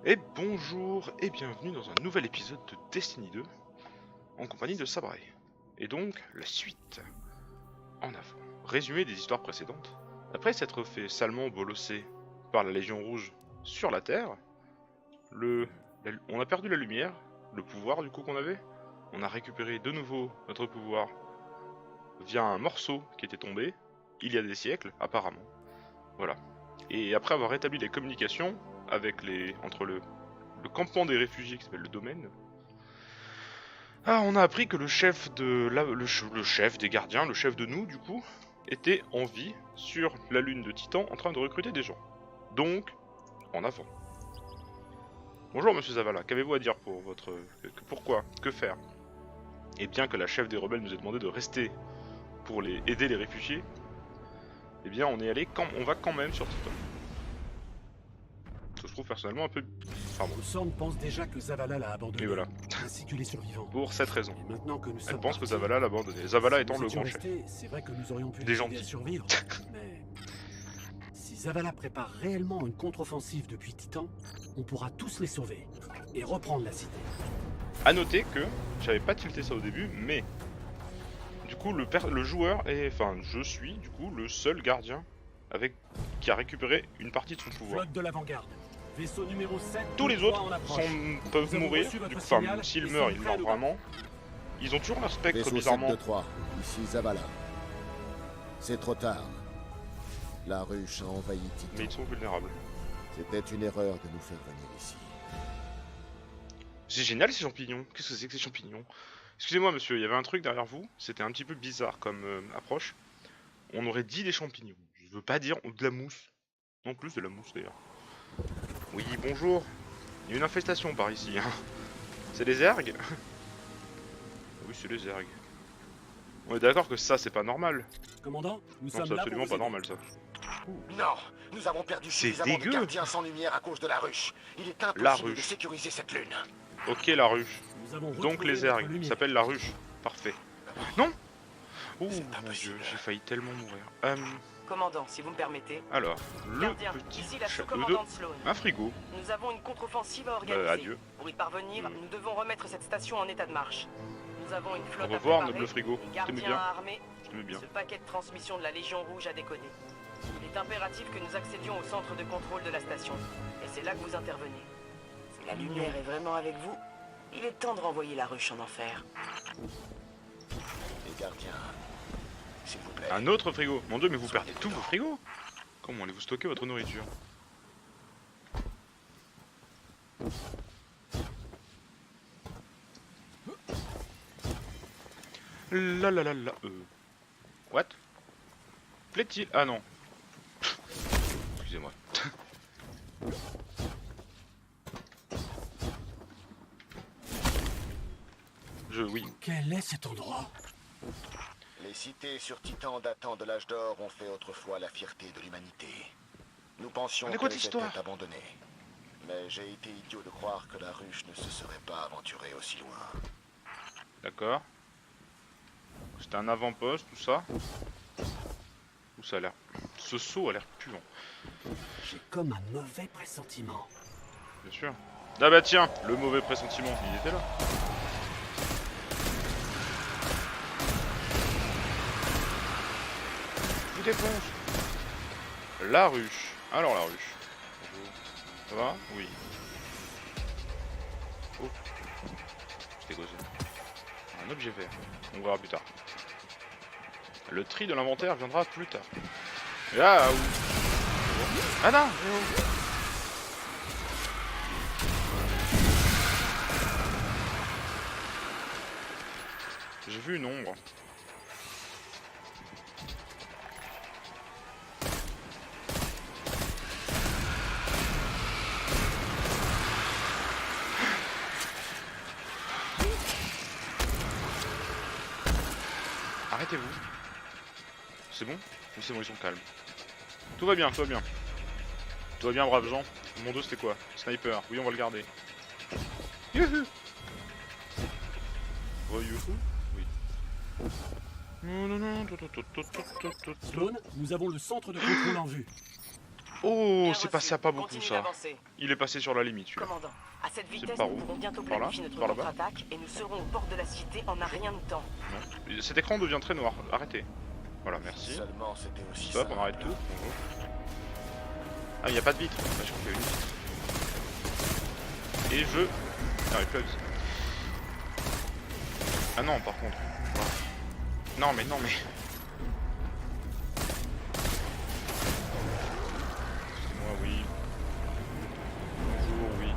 Et bonjour et bienvenue dans un nouvel épisode de Destiny 2 en compagnie de Sabray. Et donc la suite en avant. Résumé des histoires précédentes. Après s'être fait salement bolosser par la Légion Rouge sur la Terre, on a perdu la lumière, le pouvoir du coup qu'on avait. On a récupéré de nouveau notre pouvoir via un morceau qui était tombé il y a des siècles apparemment. Voilà. Et après avoir rétabli les communications entre le campement des réfugiés qui s'appelle le domaine. Ah, on a appris que le chef le chef des gardiens, le chef de nous du coup, était en vie sur la lune de Titan en train de recruter des gens. Donc, en avant. Bonjour monsieur Zavala, qu'avez-vous à dire pour votre... pourquoi? Que faire? Et bien que la chef des rebelles nous ait demandé de rester pour aider les réfugiés, eh bien on va quand même sur Titan. Je trouve personnellement un peu... Enfin bon. Ossorn pense déjà que Zavala l'a abandonné, Et voilà. ainsi que les survivants. Pour cette raison. Et maintenant que nous Elle sommes pense que partis, Zavala l'a abandonné. Zavala si étant nous le étions grand chef. restés, c'est vrai que nous aurions pu Des les aider gentils. à survivre, mais si Zavala prépare réellement une contre-offensive depuis Titan, on pourra tous les sauver et reprendre la cité. A noter que j'avais pas tilté ça au début, mais du coup le joueur est, enfin je suis du coup le seul gardien qui a récupéré une partie de son pouvoir. Flotte de l'avant-garde. Vaisseau numéro 7. Tous les autres peuvent Nous avons mourir, reçu votre du coup, enfin signal s'ils et meurent, sommes ils prêts à meurent nous vraiment. Ils ont toujours leur spectre Vaisseau bizarrement. 7-2-3, ici Zavala. C'est trop tard. La ruche a envahi Mais Titan. ils sont vulnérables. C'était une erreur de nous faire venir ici. C'est génial ces champignons. Qu'est-ce que c'est que ces champignons? Excusez-moi monsieur, il y avait un truc derrière vous, c'était un petit peu bizarre comme approche. On aurait dit des champignons. Je veux pas dire de la mousse. Non plus de la mousse d'ailleurs. Oui, bonjour. Il y a une infestation par ici. Hein. C'est les ergs? Oui, c'est les ergs. On est d'accord que ça, c'est pas normal. Commandant, nous Non, sommes c'est là absolument pour pas vous aider. normal ça. Non, nous avons perdu C'est suffisamment dégueu. de gardiens sans lumière à cause de la ruche. Il est La impossible de ruche. sécuriser cette lune. Ok, la ruche. Nous avons Donc retrouvé les notre ergs. lumière. Ça s'appelle la ruche. Parfait. Non. Oh C'est pas mon possible. dieu, j'ai failli tellement mourir. Commandant, si vous me permettez. Alors, le Gardien, petit ici la château de... sous-commandante Sloan. Un frigo. Nous avons une contre-offensive à organiser. Adieu. Pour y parvenir, nous devons remettre cette station en état de marche. Nous avons une Au flotte revoir, à préparer, noble frigo. des Je t'aimais gardiens bien. à armer, Je t'aimais bien. ce paquet de transmission de la Légion Rouge à décoder. Il est impératif que nous accédions au centre de contrôle de la station. Et c'est là que vous intervenez. Si la lumière est vraiment avec vous, il est temps de renvoyer la ruche en enfer. Les gardiens, s'il vous plaît. Un autre frigo. Mon dieu, mais vous perdez tous vos frigos. Comment allez-vous stocker votre nourriture? La la la la. What? Plaît-il? Ah non. Excusez-moi. Oui. Quel est cet endroit? Les cités sur Titan datant de l'âge d'or ont fait autrefois la fierté de l'humanité. Nous pensions Mais quoi qu'elles d'histoire? étaient abandonnées. Mais j'ai été idiot de croire que la ruche ne se serait pas aventurée aussi loin. D'accord. C'était un avant-poste, tout ça. Où ça a l'air... Ce saut a l'air puant, J'ai comme un mauvais pressentiment. bien sûr. Ah bah tiens, le mauvais pressentiment, il était là. Je vous défonce. La ruche. Alors la ruche. Ça va? Oui. Oh. C'était quoi ça? Un objet vert. On verra plus tard. Le tri de l'inventaire viendra plus tard. Ah où? Ah non! J'ai vu une ombre. Arrêtez-vous. C'est bon? Oui, c'est bon, ils sont calmes. Tout va bien, tout va bien. Tout va bien, braves gens. Mon dos, c'était quoi? Sniper. Oui, on va le garder. Youhou! Oh, youhou? Oui. Non, non, non. Sloan, nous avons le centre de contrôle en vue. Oh, Bien c'est reçu. passé à pas beaucoup Continue ça. d'avancer. Il est passé sur la limite, celui-là. Commandant, à cette vitesse, par nous où? pourrons bientôt Par là? planifier notre Par là-bas? contre-attaque et nous serons aux portes de la cité en un rien de temps. Non. Cet écran devient très noir. Arrêtez. Voilà, merci. Seulement c'était aussi Stop, ça. on arrête tout. Bonjour. Ah, il n'y a pas de vitre. Ah, je crois qu'il y a une vitre. Et je... Ah, il pleut. Ah non, par contre. Non, mais non, mais... Excusez-moi, oui. Bonjour, oui.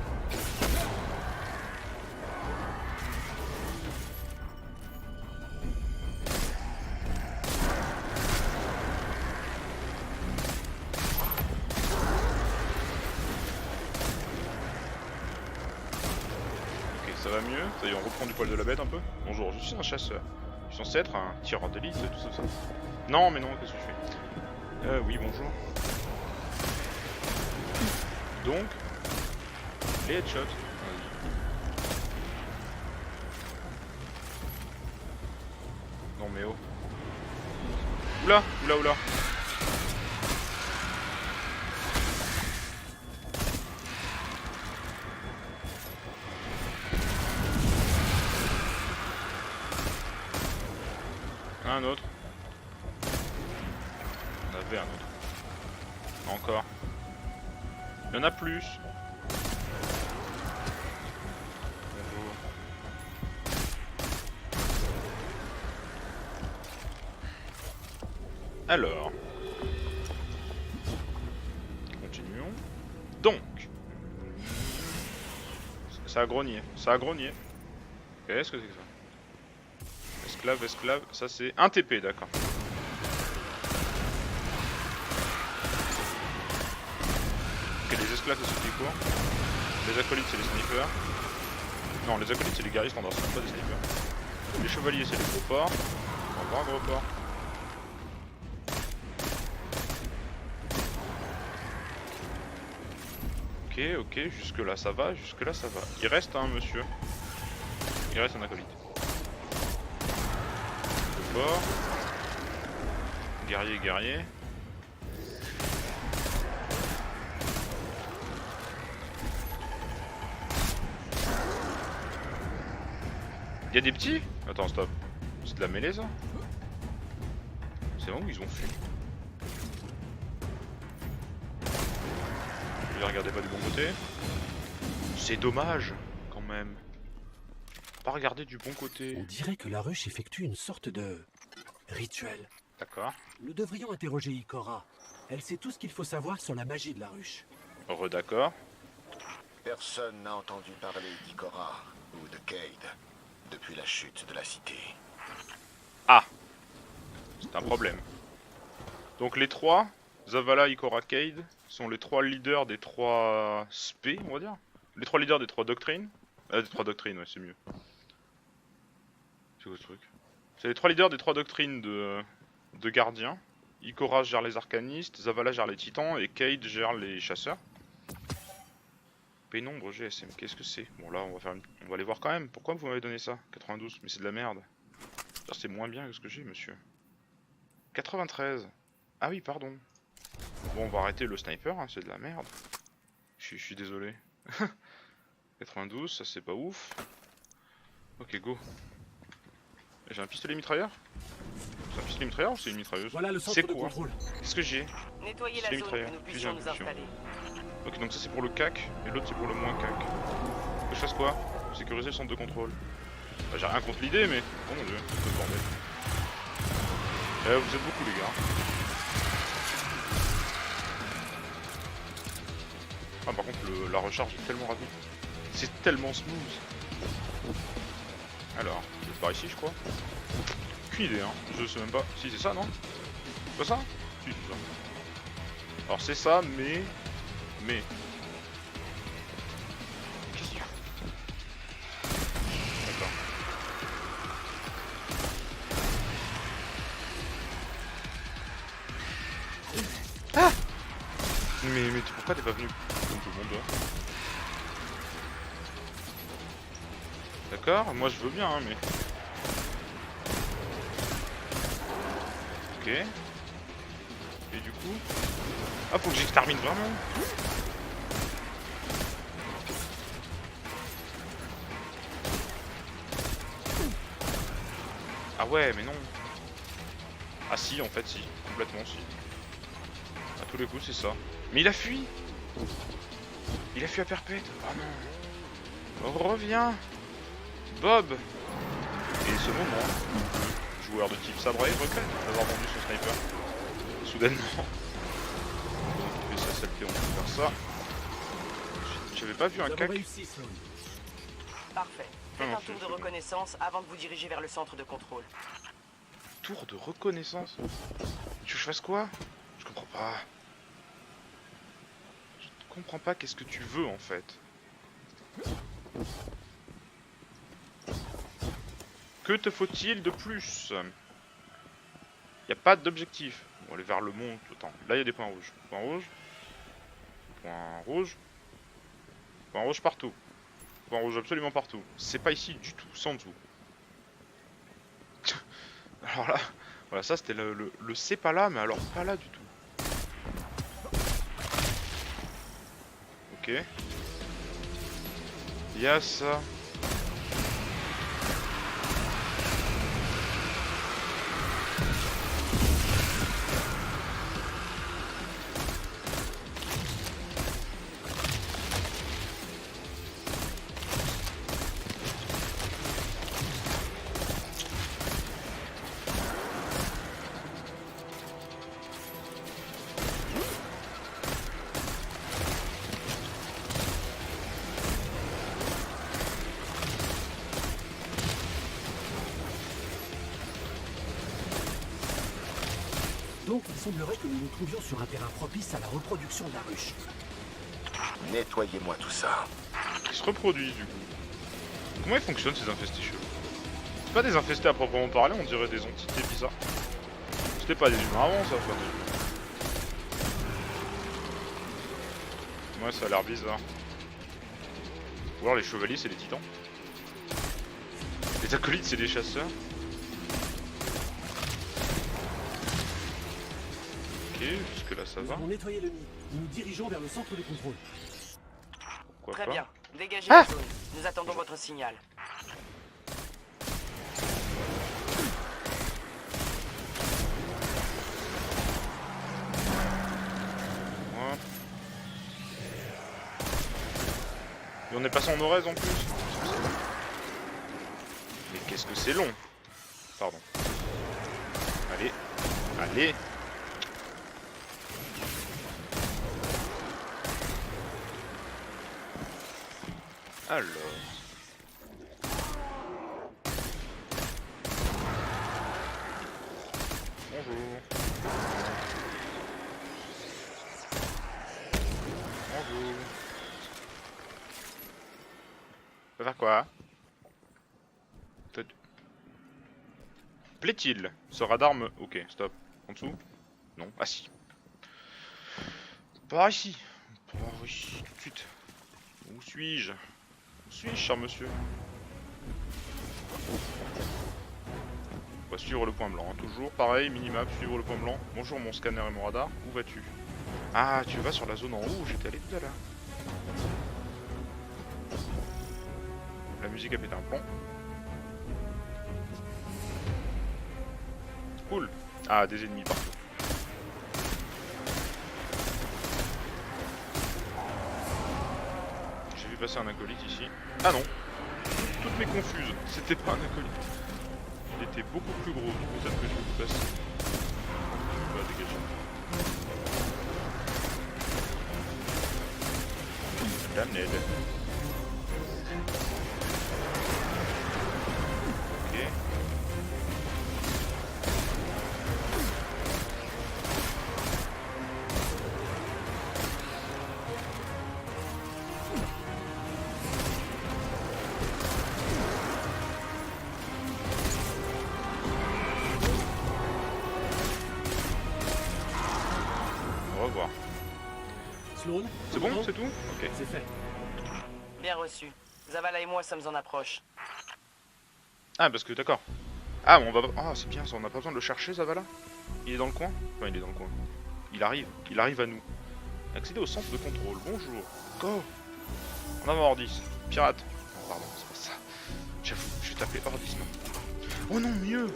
Ok, ça va mieux. Ça y est, on reprend du poil de la bête un peu. Bonjour, je suis un chasseur. Je suis censé être un tireur d'élite, tout ça. Non, mais non, qu'est-ce que je fais? Oui, bonjour. Donc, les headshots. Non mais oh. Oula, oula, oula. Un autre. On avait un autre. Encore. Il y en a plus. Bonjour. Alors. Continuons. Donc. Ça a grogné. Ça a grogné. Qu'est-ce que c'est que ça? Esclave, esclave. Ça c'est un TP, d'accord. Ok, les esclaves ça suffit quoi? Les acolytes c'est les snipers. Non, les acolytes c'est les guerriers standards, c'est pas des snipers. Les chevaliers c'est les gros porcs. On va un gros porc. Ok, ok, jusque là ça va, jusque là ça va. Il reste un monsieur. Il reste un acolyte. Le porc. Guerrier, guerrier. Y'a des petits? Attends, stop. C'est de la mêlée ça? C'est bon où ils ont fui? Je les regardais pas du bon côté. C'est dommage, quand même. Pas regarder du bon côté. On dirait que la ruche effectue une sorte de rituel. D'accord. Nous devrions interroger Ikora. Elle sait tout ce qu'il faut savoir sur la magie de la ruche. D'accord. Personne n'a entendu parler d'Ikora ou de Cayde depuis la chute de la cité. Ah, c'est un problème. Donc les trois, Zavala, Ikora, Cayde, sont les trois leaders des trois spé, on va dire. Les trois leaders des trois doctrines. Des trois doctrines, ouais, c'est mieux. C'est quoi ce truc? C'est les trois leaders des trois doctrines de gardiens. Ikora gère les arcanistes, Zavala gère les titans et Cayde gère les chasseurs. Pénombre GSM, qu'est-ce que c'est? Bon là on va aller voir quand même. Pourquoi vous m'avez donné ça? 92, mais c'est de la merde. C'est moins bien que ce que j'ai, monsieur. 93. Ah oui, pardon. Bon, on va arrêter le sniper, hein, c'est de la merde. Je suis désolé. 92, ça c'est pas ouf. Ok, go. J'ai un pistolet mitrailleur? C'est un pistolet mitrailleur ou c'est une mitrailleuse? Voilà le centre C'est de quoi? contrôle. Qu'est-ce que j'ai? Nettoyez la C'est zone mitrailleur. que nous Fusil puissions nous impulsion. installer. Ok, donc ça c'est pour le CAC et l'autre c'est pour le moins CAC. Je fasse quoi? Sécuriser le centre de contrôle. Bah, j'ai rien contre l'idée, mais oh mon dieu, c'est le bordel. Vous êtes beaucoup les gars. Ah par contre la recharge est tellement rapide. C'est tellement smooth. Alors, c'est par ici je crois. Aucune idée hein, je sais même pas. Si c'est ça non? C'est pas ça? Si c'est ça. Alors c'est ça mais... Qu'est-ce qu'il y a? D'accord. Ah! Mais pourquoi t'es pas venu comme tout le monde là? D'accord, moi je veux bien hein, mais... Ok. Et du coup... Ah, faut que j'extermine vraiment. Ah ouais, mais non. Ah si, en fait, si. Complètement, si. À tous les coups, c'est ça. Mais il a fui. Il a fui à perpète. Ah non. Reviens. Bob. Et ce moment, le joueur de type sabre regrette d'avoir vendu son sniper. Soudainement. On fait ça, saleté, on peut faire ça. J'avais pas vu un Nous avons cac. réussi, Sloan. Parfait. Ah Faites non, un tour c'est de bon. reconnaissance avant de vous diriger vers le centre de contrôle. Tour de reconnaissance. Tu veux que je fasse quoi? Je comprends pas. Je comprends pas qu'est-ce que tu veux en fait. Que te faut-il de plus? Y a pas d'objectif. On va aller vers le mont. Attends, là il y a des points rouges. Point rouge. Point rouge. Point rouge partout. Point rouge absolument partout. C'est pas ici du tout, c'est en dessous. Alors là, voilà, ça c'était le c'est pas là, mais alors pas là du tout. Ok. Il y a ça. Donc, il semblerait que nous nous trouvions sur un terrain propice à la reproduction de la ruche. Nettoyez-moi tout ça. Qui se reproduisent du coup. Comment ils fonctionnent ces infestés chelous? C'est pas des infestés à proprement parler, on dirait des entités bizarres. C'était pas des humains avant ça, enfin des... Ouais, ça a l'air bizarre. Ou alors les chevaliers c'est des titans. Les acolytes c'est des chasseurs. Ok, jusque là ça Nous va. avons nettoyé le nid. Nous nous dirigeons vers le centre de contrôle. Pourquoi Très pas. bien. Dégagez Ah la zone. Nous attendons votre signal. Ouais. Et on est passé en Orez en plus. Mais qu'est-ce que c'est long. Pardon. Allez. Allez. Alors. Bonjour. Bonjour. Ça va faire quoi? Plaît-il? Ce radar me... Ok, stop. En dessous? Non. Ah si. Par ici. Par ici, tout de suite. Où suis-je? Où suis-je, cher monsieur? On va suivre le point blanc. Hein. Toujours pareil, minimap, suivre le point blanc. Bonjour mon scanner et mon radar. Où vas-tu? Ah, tu vas sur la zone en haut où j'étais allé tout à l'heure. La musique a pété un plomb. Cool. Ah, des ennemis partout. J'ai vu passer un acolyte ici. Ah non. Toutes mes confuses. C'était pas un acolyte. Il était beaucoup plus gros. Peut-être que je vais vous passer. On va dégager. Damned. Ok. Au revoir. Sloan? C'est bon, c'est tout? Ok. C'est fait. Bien reçu. Zavala et moi sommes en approche. Ah, parce que d'accord. Ah, bon, on va... Ah, c'est bien ça, on n'a pas besoin de le chercher, Zavala? Il est dans le coin? Enfin, il est dans le coin. il arrive à nous. Accéder au centre de contrôle, bonjour. Go. En avant Ordis. Pirate. Non, pardon, c'est pas ça. J'avoue, je vais t'appeler Ordis maintenant. Oh non, mieux.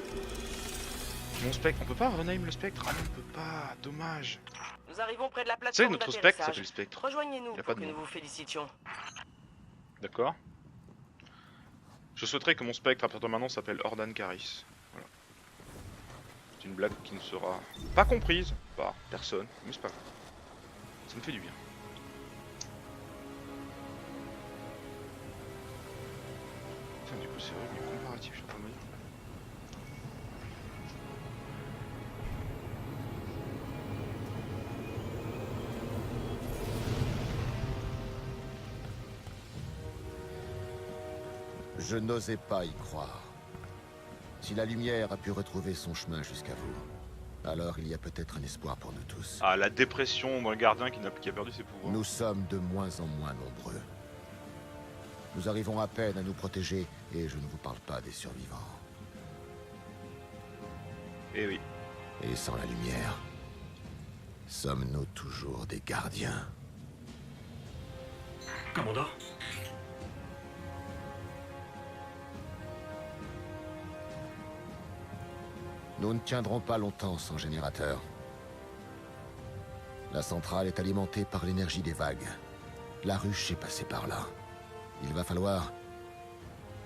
Mon spectre, on peut pas Renheim le spectre? Ah non, on peut pas, dommage. Nous arrivons près de la Tu sais, plateforme notre spectre d'atterrissage. s'appelle Spectre. Rejoignez-nous Y a pas pour de que nom. nous vous félicitions. D'accord. Je souhaiterais que mon spectre à partir de maintenant s'appelle Ordan Caris. Voilà. C'est une blague qui ne sera pas comprise par personne, mais c'est pas grave. Ça me fait du bien. Putain, du coup, c'est vrai, mais comparatif, je suis en train de me dire. Je n'osais pas y croire. Si la lumière a pu retrouver son chemin jusqu'à vous, alors il y a peut-être un espoir pour nous tous. Ah, la dépression d'un gardien qui a perdu ses pouvoirs. Nous sommes de moins en moins nombreux. Nous arrivons à peine à nous protéger, et je ne vous parle pas des survivants. Eh oui. Et sans la lumière, sommes-nous toujours des gardiens? Commandant? Nous ne tiendrons pas longtemps sans générateur. La centrale est alimentée par l'énergie des vagues. La ruche est passée par là. Il va falloir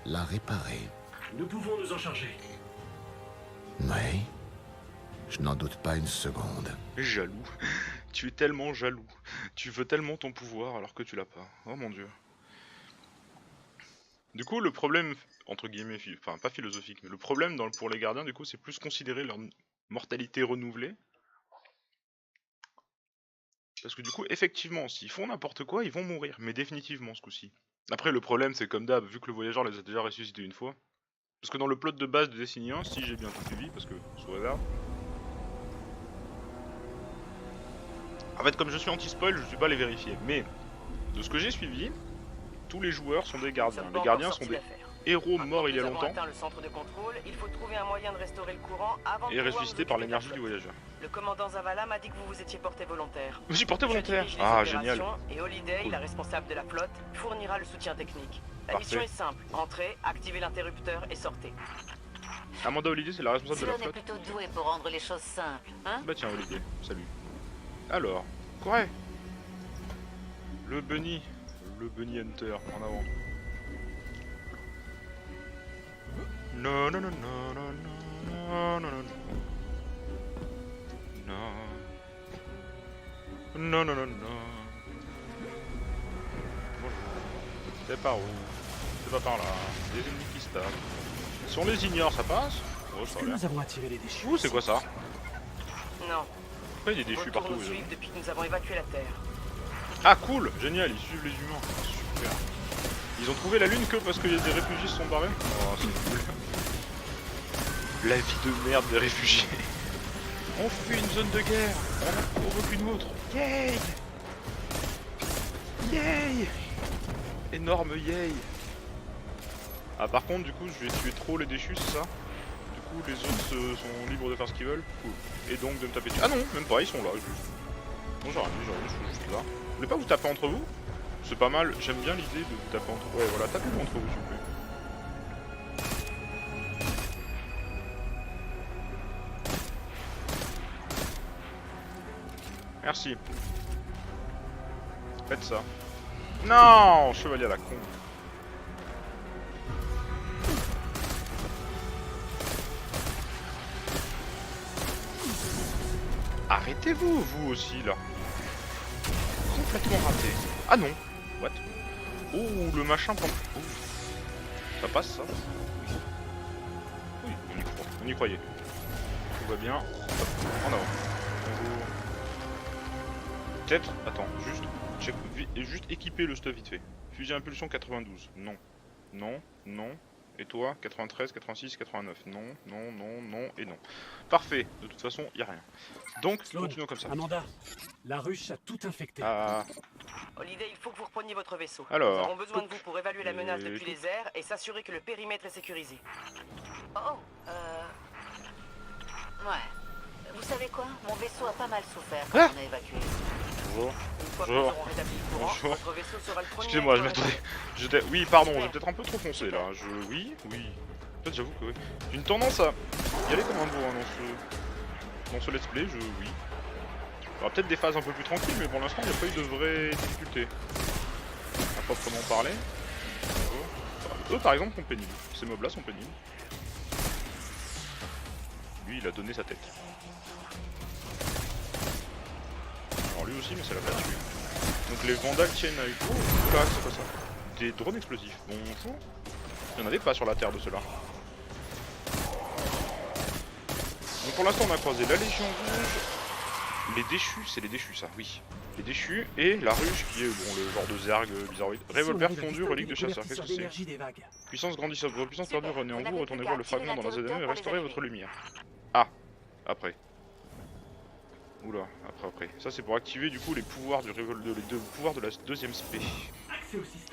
la réparer. Nous pouvons nous en charger. Oui. Je n'en doute pas une seconde. Jaloux. Tu es tellement jaloux. Tu veux tellement ton pouvoir alors que tu l'as pas. Oh mon dieu. Du coup, le problème, entre guillemets, enfin pas philosophique, mais le problème pour les gardiens, du coup, c'est plus considérer leur mortalité renouvelée. Parce que du coup, effectivement, s'ils font n'importe quoi, ils vont mourir, mais définitivement ce coup-ci. Après, le problème, c'est comme d'hab, vu que le voyageur les a déjà ressuscités une fois. Parce que dans le plot de base de Destiny 1, si j'ai bien tout suivi, parce que, sous réserve... En fait, comme je suis anti-spoil, je suis pas allé vérifier, mais de ce que j'ai suivi, tous les joueurs sont des gardiens. Les gardiens sont des héros morts il y a longtemps Le centre de contrôle, il faut trouver un moyen de restaurer le courant avant et ressuscités par l'énergie du voyageur. Le commandant Zavala m'a dit que vous vous étiez porté volontaire. Je me suis porté volontaire. Je dirige les Ah, opérations génial. Et Holiday, Cool. la responsable de la flotte, fournira le soutien technique. La Parfait. mission est simple. Entrez, activez l'interrupteur et sortez. Amanda Holiday, c'est la responsable de la Sloan est flotte. plutôt doué pour rendre les choses simples, hein? Bah tiens, Holiday, salut. Alors, quoi? Le Bunny Hunter, en avant. Non, non, non, non, non, non, non, non, non. Non, non, non, non. Bonjour. C'est par où? C'est pas par là. Des ennemis qui se tapent. Si on les ignore, ça passe? Oh, Est-ce ça que a l'air. nous avons attiré les déchus? Ouh, c'est quoi ça? Non. Pourquoi il y a des déchus Retour partout? nous les suivre hommes depuis que nous avons évacué la Terre. Ah cool, génial, ils suivent les humains. Super. Ils ont trouvé la lune que parce qu'il y a des réfugiés qui se sont barrés? Oh, c'est cool. La vie de merde des réfugiés. On fuit une zone de guerre, on en provoque une autre. Yay! Yay! Énorme yay! Ah par contre du coup je vais tuer trop les déchus, c'est ça? Du coup les autres sont libres de faire ce qu'ils veulent? Cool. Et donc de me taper dessus. Ah non, même pas, ils sont là juste. Non, j'aurais dit, je suis juste là. Vous voulez pas vous taper entre vous? C'est pas mal, j'aime bien l'idée de vous taper entre vous. Ouais, voilà, tapez-vous entre vous, s'il vous plaît. Merci. Faites ça. Non, chevalier à la con. Arrêtez-vous, vous aussi, là. Complètement raté. Ah non. What? Oh, le machin prend... Oh. Ça passe, ça? Oui, on y croyait. Tout va bien. Hop, en avant. Bonjour. Peut-être... Attends, juste équiper le stuff vite fait. Fusil à impulsion 92. Non. Non, non. Et toi 93, 86, 89. Non, non, non, non et non. Parfait. De toute façon, y a rien. Donc, Sloan, continuons comme ça. Amanda, la ruche a tout infecté. Ah... Holiday, il faut que vous repreniez votre vaisseau. Alors, Nous aurons besoin de vous pour évaluer la menace et depuis les airs et s'assurer que le périmètre est sécurisé. Oh, ouais. Vous savez quoi? Mon vaisseau a pas mal souffert quand Ah on a évacué. Bonjour. Une fois que Bonjour. nous aurons rétabli le courant, Bonjour. votre vaisseau sera le premier. Excusez-moi, à je être m'attendais. Oui, pardon, j'ai peut-être un peu trop foncé là. Oui. En fait, j'avoue que oui. J'ai une tendance à y aller comme un bourrin dans ce let's play, oui. Il y aura peut-être des phases un peu plus tranquilles, mais pour l'instant, il n'y a pas eu de vraies difficultés. À proprement parler. Eux, par exemple, sont pénibles. Ces mobs-là sont pénibles. Lui, il a donné sa tête. Alors lui aussi, mais ça l'a pas tué. Donc les vandales tiennent à une... Oh, là, c'est quoi ça? Des drones explosifs. Bonjour. Il n'y en avait pas sur la terre de ceux-là. Donc pour l'instant, on a croisé la Légion Rouge. Les déchus, c'est les déchus ça, oui. Les déchus et la ruche qui est bon, le genre de zerg bizarroïde. Revolver fondu, relique de chasseur, qu'est-ce que c'est? Puissance grandissante, votre puissance perdue, revenez en vous, retournez voir le fragment dans la ZME et restaurez votre lumière. Ah, après. Oula, après. Ça c'est pour activer du coup les pouvoirs les deux pouvoirs de la deuxième spé.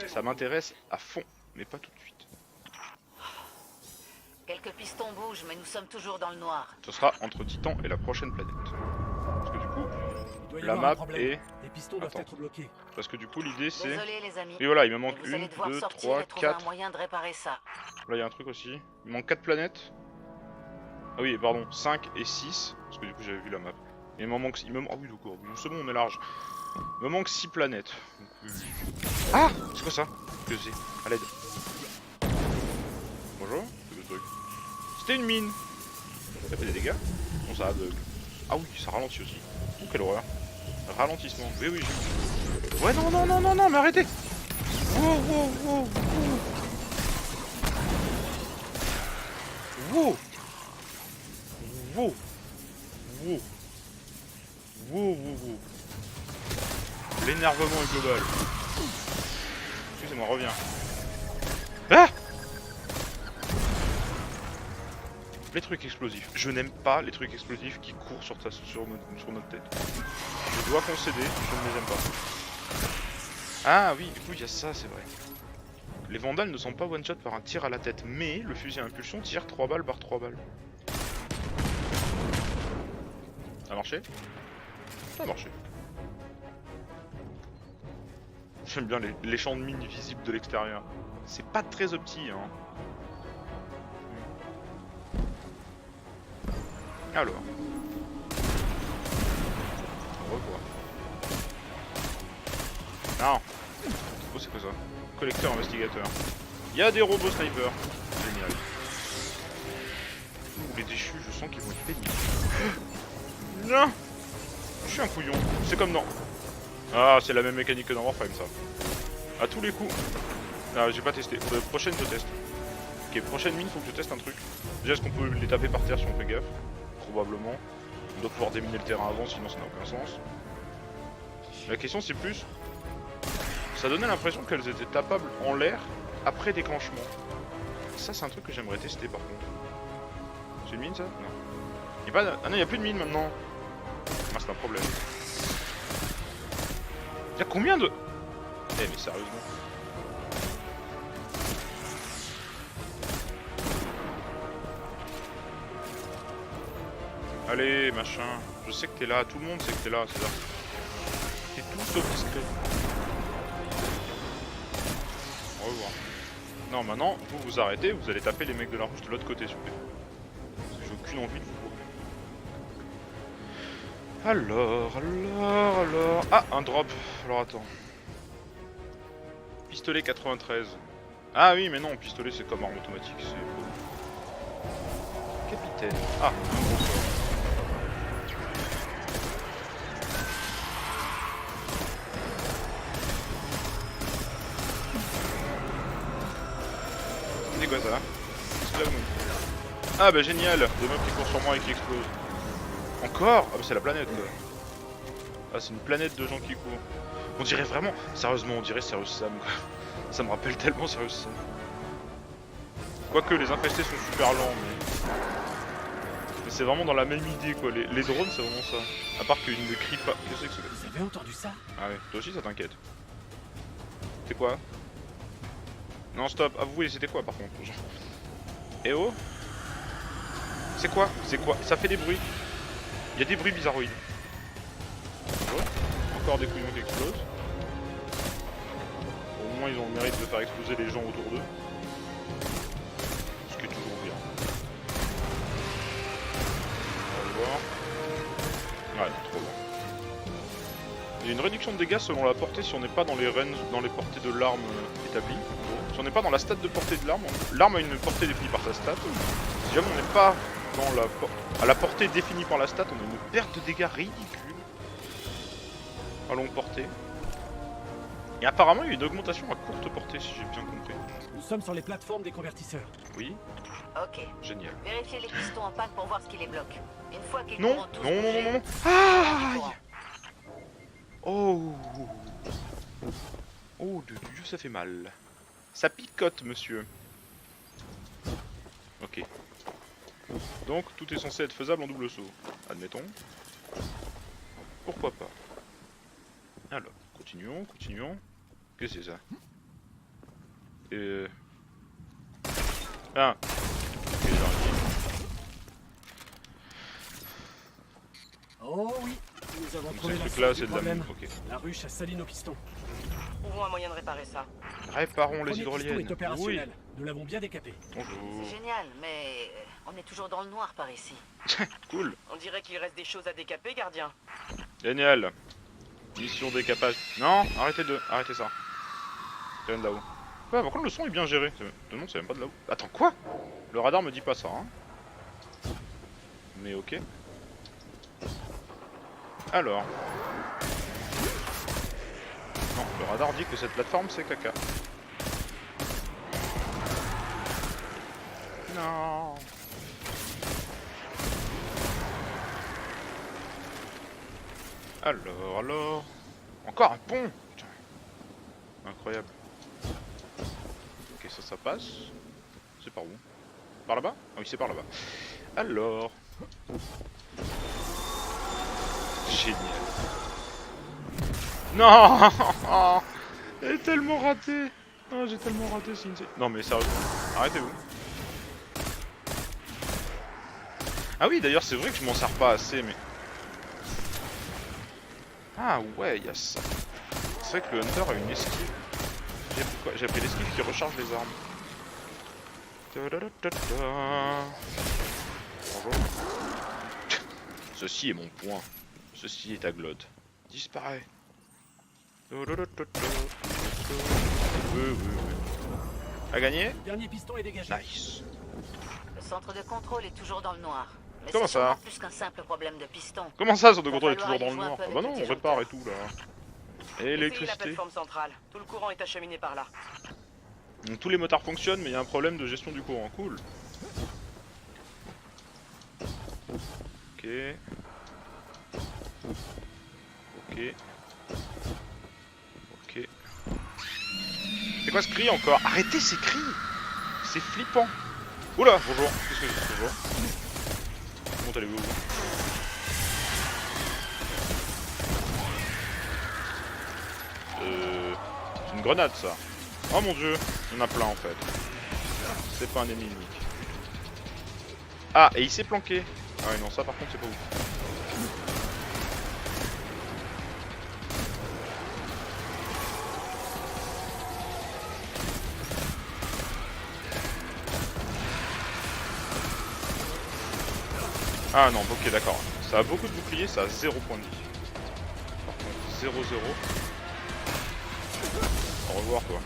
Ça m'intéresse à fond, mais pas tout de suite. Quelques pistons bougent, mais nous sommes toujours dans le noir. Ce sera entre Titan et la prochaine planète. Parce que du coup, la map est... Les pistons doivent Attends. être bloqués. Parce que du coup l'idée c'est... Désolé les amis. Et voilà, il me mais manque vous allez 1, devoir 2, sortir 3, et trouver un 4... moyen de réparer ça. Là il y a un truc aussi. Il manque 4 planètes. Ah oui, pardon, 5 et 6. Parce que du coup j'avais vu la map. Et il me manque... Ah oui d'accord, c'est bon on est large. Il me manque 6 planètes. Donc, Ah, c'est quoi ça? Que c'est? À l'aide. Bonjour, c'est quoi ce truc? C'était une mine. Ça fait des dégâts? Bon ça aveugle. Ah oui, ça ralentit aussi. Oh quelle horreur. Ralentissement. Oui j'ai vu. Ouais non, mais arrêtez. Wow. L'énervement est global. Excusez-moi, reviens. Ah! Les trucs explosifs. Je n'aime pas les trucs explosifs qui courent sur notre tête. Je dois concéder, je ne les aime pas. Ah oui, du coup il y a ça, c'est vrai. Les vandales ne sont pas one-shot par un tir à la tête, mais le fusil à impulsion tire 3 balles par 3 balles. Ça a marché? Ça a marché. J'aime bien les champs de mines visibles de l'extérieur. C'est pas très opti, hein. Alors. On revoit. Non. Oh, c'est quoi ça? Collecteur investigateur. Il y a des robots snipers. Génial. Ouh, les déchus, je sens qu'ils vont être pénibles. Non. Je suis un couillon. C'est comme dans... Ah, c'est la même mécanique que dans Warframe, ça. À tous les coups. Ah, j'ai pas testé. Pour la prochaine, je teste. Ok, prochaine mine, faut que je teste un truc. Déjà, est-ce qu'on peut les taper par terre si on fait gaffe? Probablement. On doit pouvoir déminer le terrain avant, sinon ça n'a aucun sens. La question, c'est plus... Ça donnait l'impression qu'elles étaient tapables en l'air après déclenchement. Ça, c'est un truc que j'aimerais tester, par contre. C'est une mine, ça? Non. Y a pas... Ah non, y a plus de mine, maintenant. Ah, c'est un problème. Y'a combien de... Eh mais sérieusement. Allez machin, je sais que t'es là, tout le monde sait que t'es là, c'est là. T'es tout sauf discret. Au revoir. Non maintenant, vous vous arrêtez, vous allez taper les mecs de la rouge de l'autre côté s'il vous plaît. Parce que j'ai aucune envie de vous voir. Alors... Ah, un drop. Alors attends. Pistolet 93. Ah oui, mais non, pistolet c'est comme arme automatique, c'est... Capitaine. Ah, un gros corps. C'est quoi ça? C'est là où... Ah bah génial, des meufs qui courent sur moi et qui explosent. Encore? Ah bah c'est la planète quoi. Ah c'est une planète de gens qui courent. On dirait vraiment, sérieusement on dirait Serious Sam quoi. Ça me rappelle tellement Serious Sam. Quoique les infestés sont super lents mais c'est vraiment dans la même idée quoi. Les drones c'est vraiment ça. À part qu'ils ne crient pas. Qu'est-ce que c'est que ça? Vous avez entendu ça? Ah ouais, toi aussi ça t'inquiète. C'est quoi? Non stop, avouez c'était quoi par contre? Eh oh? C'est quoi? C'est quoi? Ça fait des bruits. Il y a des bruits bizarroïdes. Ouais. Encore des couillons qui explosent. Au moins ils ont le mérite de faire exploser les gens autour d'eux. Ce qui est toujours bien. On va voir. Ouais, trop bon. Il y a une réduction de dégâts selon la portée si on n'est pas dans les ranges, dans les portées de l'arme établies. En gros. Si on n'est pas dans la stat de portée de l'arme, l'arme a une portée définie par sa stat. Si jamais on n'est pas dans à la portée définie par la stat, on a une perte de dégâts ridicule à longue portée. Et apparemment il y a une augmentation à courte portée si j'ai bien compris. Nous sommes sur les plateformes des convertisseurs. Oui, Ok. génial. Vérifiez les pistons en panne pour voir ce qui les bloque. Une fois qu'ils Non, pourront tous non, non, bouger, non, non. courant. Aïe. Oh. Oh de Dieu, ça fait mal. Ça picote, monsieur. Ok. Donc, tout est censé être faisable en double saut. Admettons. Pourquoi pas. Alors, continuons, continuons. Qu'est-ce que c'est ça? Ah. Ok, j'ai arrêté. Oh oui, nous avons Donc trouvé ces la trucs-là, source c'est du de la... problème. Ok. La ruche a sali nos pistons. Trouvons un moyen de réparer ça. Réparons Le les premier piston hydroliennes. est opérationnel. Oui. Nous l'avons bien décapé. Bonjour. C'est génial, mais on est toujours dans le noir par ici. Cool. On dirait qu'il reste des choses à décaper, gardien. Génial. Mission décapage. Non, arrêtez ça. Ça vient de là-haut. Ouais, par contre le son est bien géré. Non, c'est même pas de là-haut. Attends, quoi? Le radar me dit pas ça, hein. Mais ok. Alors. Non, le radar dit que cette plateforme c'est caca. Non. Alors... Encore un pont. Putain. Incroyable. Ok, ça passe. C'est par où? Par là-bas? Ah oui, c'est par là-bas. Alors... Génial. Non. Elle est tellement ratée. Oh, j'ai tellement raté, Cindy. Non mais sérieusement, arrêtez-vous. Ah oui, d'ailleurs, c'est vrai que je m'en sers pas assez, mais... Ah ouais, il y a ça. C'est vrai que le Hunter a une esquive. J'ai appris l'esquive qui recharge les armes. Bonjour. Ceci est mon point. Ceci est ta glotte. Disparaît. Oui. A gagné? Le dernier piston est dégagé. Nice. Le centre de contrôle est toujours dans le noir. Mais Comment c'est ça? sûrement plus qu'un simple problème de piston. Comment ça, son de Va contrôle est falloir toujours dans le aller jouer un noir? peu Ah avec bah non, le on disjoncteur. répare et tout là. Et Essayez la l'électricité. plateforme centrale. Tout le courant est acheminé par là. Donc, tous les motards fonctionnent, mais il y a un problème de gestion du courant. Cool. Ok. Ok. Ok. C'est quoi ce cri encore? Arrêtez ces cris! C'est flippant. Oula, bonjour. Qu'est-ce que c'est? Bonjour. Comment allez-vous? C'est une grenade ça. Oh mon dieu, il y en a plein en fait. C'est pas un ennemi unique. Ah, et il s'est planqué. Ah ouais, non, ça par contre c'est pas ouf. Ah non, ok, d'accord. Ça a beaucoup de boucliers, ça a 0 point de vie. Par contre, 0-0. Au revoir, toi.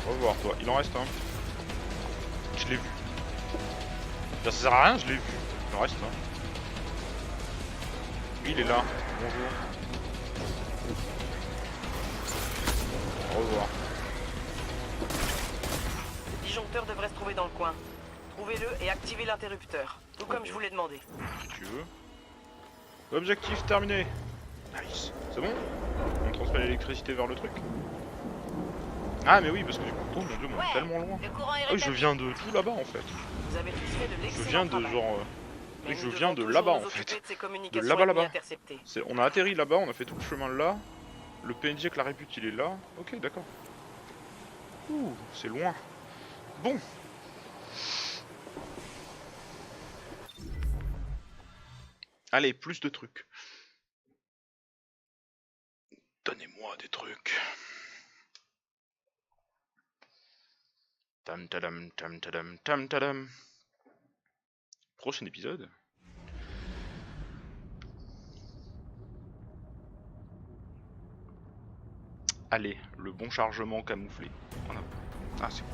Au revoir, toi. Il en reste un. Je l'ai vu. Ça sert à rien, je l'ai vu. Il en reste un. Lui, il est là. Bonjour. Au revoir. Le disjoncteur devrait se trouver dans le coin. Trouvez-le et activez l'interrupteur. Tout comme je vous l'ai demandé. Si tu veux. Objectif terminé. Nice. C'est bon? On transmet l'électricité vers le truc? Ah mais oui, parce que du coup, oh mon dieu, on est tellement loin. Le courant est Ah oui, je rétabli. viens de tout là-bas en fait. Vous avez tous fait de Je l'excellent viens de travail. genre... Mais Oui, je nous viens devons de toujours là-bas nous en occuper fait. de ces communications là-bas, ennemies là-bas. interceptées. On a atterri là-bas, on a fait tout le chemin là. Le PNJ avec la répute il est là. Ok, d'accord. Ouh, c'est loin. Bon. Allez, plus de trucs. Donnez-moi des trucs. Tam tadam tam tadam tam tadam. Prochain épisode. Allez, le bon chargement camouflé. On a... Ah, c'est bon.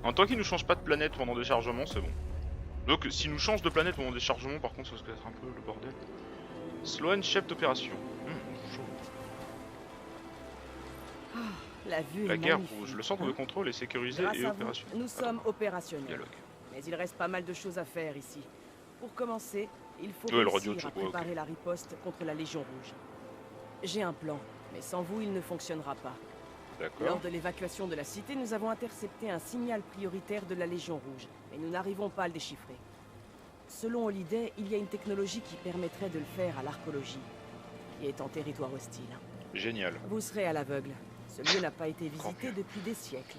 En tant qu'il nous change pas de planète pendant des chargements, c'est bon. Donc, s'il nous change de planète pendant des chargements, par contre, ça va être un peu le bordel. Sloan, chef d'opération. Chaud. La vue La est guerre magnifique, rouge. Le centre hein. de contrôle est sécurisé Grâce et à vous, opérationnel. nous sommes opérationnels. Dialogue. Mais il reste pas mal de choses à faire ici. Pour commencer, il faut Ouais, le radio réussir à de ouais, ok. préparer la riposte contre la Légion Rouge. J'ai un plan, mais sans vous, il ne fonctionnera pas. Lors D'accord. de l'évacuation de la cité, nous avons intercepté un signal prioritaire de la Légion Rouge, mais nous n'arrivons pas à le déchiffrer. Selon Holiday, il y a une technologie qui permettrait de le faire à l'Arcologie, qui est en territoire hostile. Génial. Vous serez à l'aveugle. Ce lieu n'a pas été Encore visité mieux. depuis des siècles.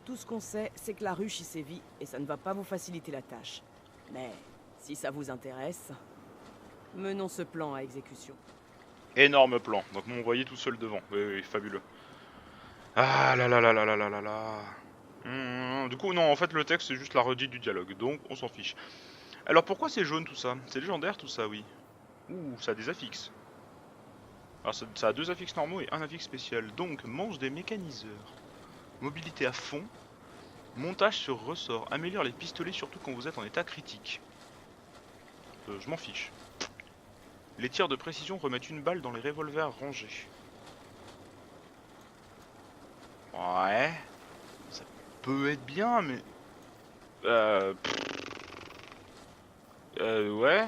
Tout ce qu'on sait, c'est que la ruche y sévit, et ça ne va pas vous faciliter la tâche. Mais, si ça vous intéresse, menons ce plan à exécution. Énorme plan. Donc m'envoyer tout seul devant. Oui, oui, fabuleux. Ah là là là là là là là là. Du coup, non, en fait, le texte, c'est juste la redite du dialogue. Donc, on s'en fiche. Alors, pourquoi c'est jaune tout ça? C'est légendaire tout ça, oui. Ouh, ça a des affixes. Alors, ça a 2 affixes normaux et un affixe spécial. Donc, manche des mécaniseurs. Mobilité à fond. Montage sur ressort. Améliore les pistolets, surtout quand vous êtes en état critique. Je m'en fiche. Les tirs de précision remettent une balle dans les revolvers rangés. Ouais. Ça peut être bien, mais... ouais.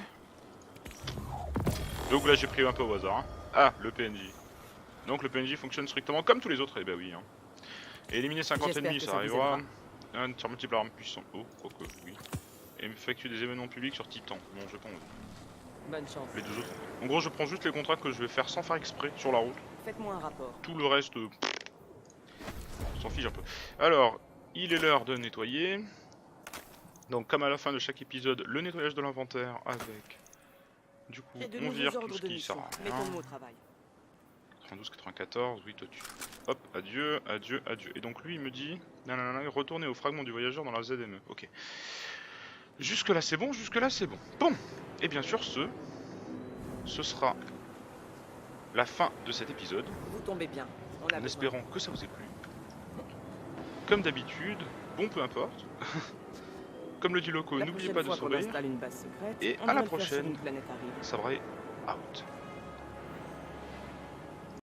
Donc là j'ai pris un peu au hasard. Hein. Ah, le PNJ. Donc le PNJ fonctionne strictement comme tous les autres, eh ben oui. Hein. Et éliminer 50 J'espère ennemis, que ça ça vous arrivera. aidera. Un tir multiple arme puissant. Oh, quoique, oui. Et effectuer des événements publics sur Titan. Non, j'ai pas envie. Bonne chance. Les 2 autres. En gros, je prends juste les contrats que je vais faire sans faire exprès sur la route. Faites-moi un rapport. Tout le reste, on s'en fiche un peu. Alors, il est l'heure de nettoyer. Donc, comme à la fin de chaque épisode, le nettoyage de l'inventaire avec... Du coup, Et de on nouveaux vire tout ordres ce de qui mission. sert à rien. Mettons-nous au travail. 92, 94, oui, toi tu... Hop, adieu, adieu, adieu. Et donc lui, il me dit... Nanana, retournez au fragment du voyageur dans la ZME. Ok. Jusque là c'est bon, jusque là c'est bon. Bon, et bien sûr ce sera la fin de cet épisode, Vous tombez bien. On a en besoin. espérant que ça vous ait plu. Comme d'habitude, bon peu importe. Comme le dit Loco, La n'oubliez prochaine pas de fois qu'on sourire. installe une base secrète, Et on à la devrait le faire sur prochaine. une planète aride. Sabré out.